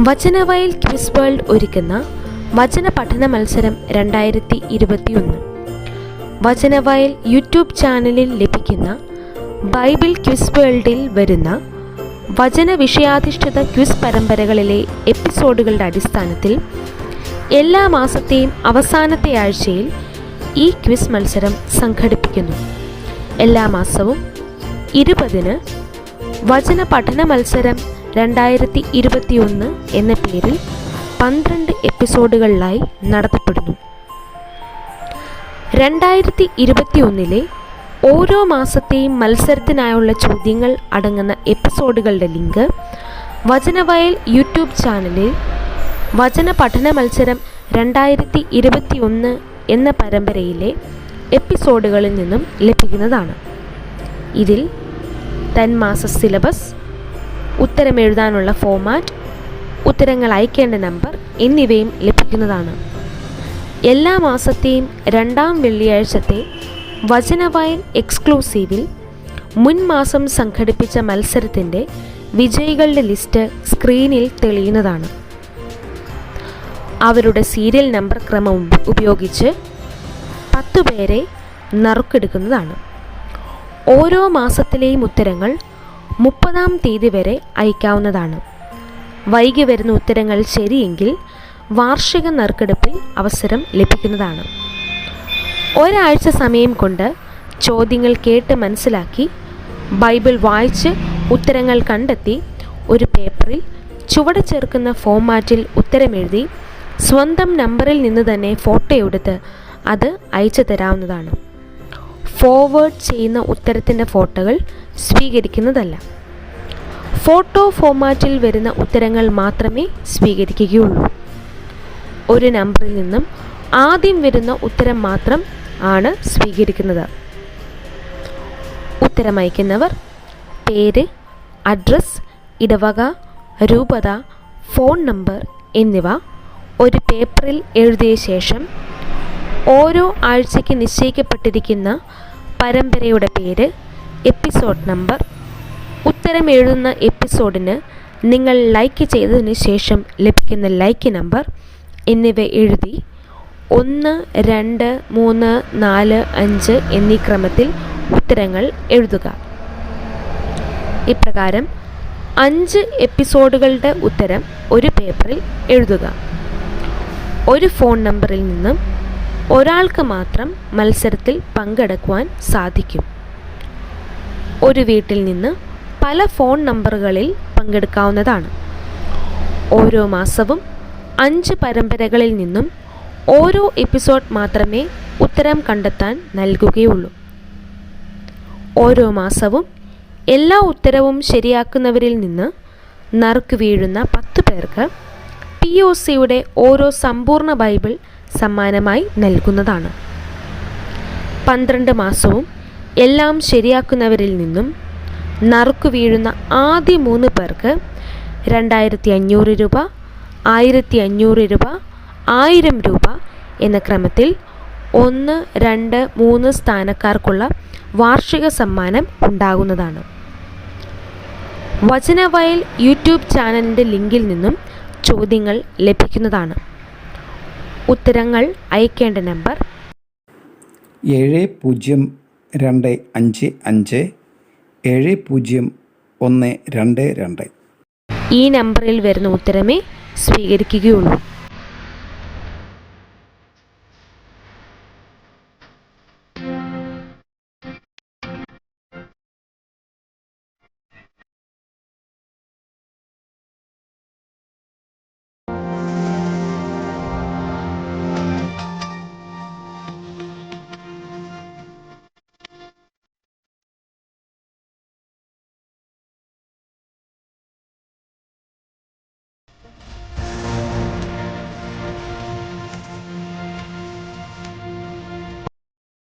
Vachanavayal quiz world ഒരുക്കുന്ന വചന പഠന മത്സരം 2021. വചനവയൽ യൂട്യൂബ് ചാനലിൽ ലഭിക്കുന്ന ബൈബിൾ ക്വിസ് വേൾഡിൽ വരുന്ന വചന വിഷയാധിഷ്ഠിത ക്വിസ് പരമ്പരകളിലെ എപ്പിസോഡുകളുടെ അടിസ്ഥാനത്തിൽ എല്ലാ മാസത്തെയും അവസാനത്തെ ആഴ്ചയിൽ ഈ ക്വിസ് മത്സരം സംഘടിപ്പിക്കുന്നു. എല്ലാ മാസവും 20-ന് വചന പഠന മത്സരം 2021 എന്ന പേരിൽ 12 എപ്പിസോഡുകളിലായി നടത്തപ്പെടുന്നു. 2021 ഓരോ മാസത്തെയും മത്സരത്തിനായുള്ള ചോദ്യങ്ങൾ അടങ്ങുന്ന എപ്പിസോഡുകളുടെ ലിങ്ക് വചനവയൽ യൂട്യൂബ് ചാനലിൽ വചന പഠന മത്സരം 2021 എന്ന പരമ്പരയിലെ എപ്പിസോഡുകളിൽ നിന്നും ലഭിക്കുന്നതാണ്. ഇതിൽ തന്മാസ സിലബസ്, ഉത്തരമെഴുതാനുള്ള ഫോമാറ്റ്, ഉത്തരങ്ങൾ അയക്കേണ്ട നമ്പർ എന്നിവയും ലഭിക്കുന്നതാണ്. എല്ലാ മാസത്തെയും 2-ാം വെള്ളിയാഴ്ചത്തെ വചനവയൽ എക്സ്ക്ലൂസീവിൽ മുൻ മാസം സംഘടിപ്പിച്ച മത്സരത്തിൻ്റെ വിജയികളുടെ ലിസ്റ്റ് സ്ക്രീനിൽ തെളിയുന്നതാണ്. അവരുടെ സീരിയൽ നമ്പർ ക്രമം ഉപയോഗിച്ച് 10 പേരെ നറുക്കെടുക്കുന്നതാണ്. ഓരോ മാസത്തിലെയും ഉത്തരങ്ങൾ 30-ാം തീയതി വരെ അയക്കാവുന്നതാണ്. വൈകി വരുന്ന ഉത്തരങ്ങൾ ശരിയെങ്കിൽ വാർഷിക നറുക്കെടുപ്പിൽ അവസരം ലഭിക്കുന്നതാണ്. ഒരാഴ്ച സമയം കൊണ്ട് ചോദ്യങ്ങൾ കേട്ട് മനസ്സിലാക്കി ബൈബിൾ വായിച്ച് ഉത്തരങ്ങൾ കണ്ടെത്തി ഒരു പേപ്പറിൽ ചുവടെ ചേർക്കുന്ന ഫോമാറ്റിൽ ഉത്തരമെഴുതി സ്വന്തം നമ്പറിൽ നിന്ന് തന്നെ ഫോട്ടോ എടുത്ത് അത് അയച്ചു തരാവുന്നതാണ്. ഫോർവേഡ് ചെയ്യുന്ന ഉത്തരത്തിൻ്റെ ഫോട്ടോകൾ സ്വീകരിക്കുന്നതല്ല. ഫോട്ടോ ഫോമാറ്റിൽ വരുന്ന ഉത്തരങ്ങൾ മാത്രമേ സ്വീകരിക്കുകയുള്ളൂ. ഒരു നമ്പറിൽ നിന്നും ആദ്യം വരുന്ന ഉത്തരം മാത്രം ആണ് സ്വീകരിക്കുന്നത്. ഉത്തരമയക്കുന്നവർ പേര്, അഡ്രസ്, ഇടവക, രൂപത, ഫോൺ നമ്പർ എന്നിവ ഒരു പേപ്പറിൽ എഴുതിയ ശേഷം ഓരോ ആഴ്ചയ്ക്ക് നിശ്ചയിക്കപ്പെട്ടിരിക്കുന്ന പരമ്പരയുടെ പേര്, എപ്പിസോഡ് നമ്പർ, ഉത്തരം എഴുതുന്ന എപ്പിസോഡിന് നിങ്ങൾ ലൈക്ക് ചെയ്തതിന് ശേഷം ലഭിക്കുന്ന ലൈക്ക് നമ്പർ എന്നിവ എഴുതി 1, 2, 3, 4, 5 എന്നീ ക്രമത്തിൽ ഉത്തരങ്ങൾ എഴുതുക. ഇപ്രകാരം 5 എപ്പിസോഡുകളുടെ ഉത്തരം ഒരു പേപ്പറിൽ എഴുതുക. ഒരു ഫോൺ നമ്പറിൽ നിന്നും ഒരാൾക്ക് മാത്രം മത്സരത്തിൽ പങ്കെടുക്കുവാൻ സാധിക്കും. ഒരു വീട്ടിൽ നിന്ന് പല ഫോൺ നമ്പറുകളിൽ പങ്കെടുക്കാവുന്നതാണ്. ഓരോ മാസവും 5 പരമ്പരകളിൽ നിന്നും ഓരോ എപ്പിസോഡ് മാത്രമേ ഉത്തരം കണ്ടെത്താൻ നൽകുകയുള്ളൂ. ഓരോ മാസവും എല്ലാ ഉത്തരവും ശരിയാക്കുന്നവരിൽ നിന്ന് നറുക്ക് വീഴുന്ന 10 പേർക്ക് POCയുടെ ഓരോ സമ്പൂർണ്ണ ബൈബിൾ സമ്മാനമായി നൽകുന്നതാണ്. 12 മാസവും എല്ലാം ശരിയാക്കുന്നവരിൽ നിന്നും നറുക്ക് വീഴുന്ന ആദ്യ 3 പേർക്ക് 2500 രൂപ, 1500 രൂപ, 1000 രൂപ എന്ന ക്രമത്തിൽ 1, 2, 3 സ്ഥാനക്കാർക്കുള്ള വാർഷിക സമ്മാനം ഉണ്ടാകുന്നതാണ്. വചനവയൽ യൂട്യൂബ് ചാനലിൻ്റെ ലിങ്കിൽ നിന്നും ചോദ്യങ്ങൾ ലഭിക്കുന്നതാണ്. ഉത്തരങ്ങൾ അയക്കേണ്ട നമ്പർ 7025 701222. ഈ നമ്പറിൽ വരുന്ന ഉത്തരമേ സ്വീകരിക്കുകയുള്ളൂ.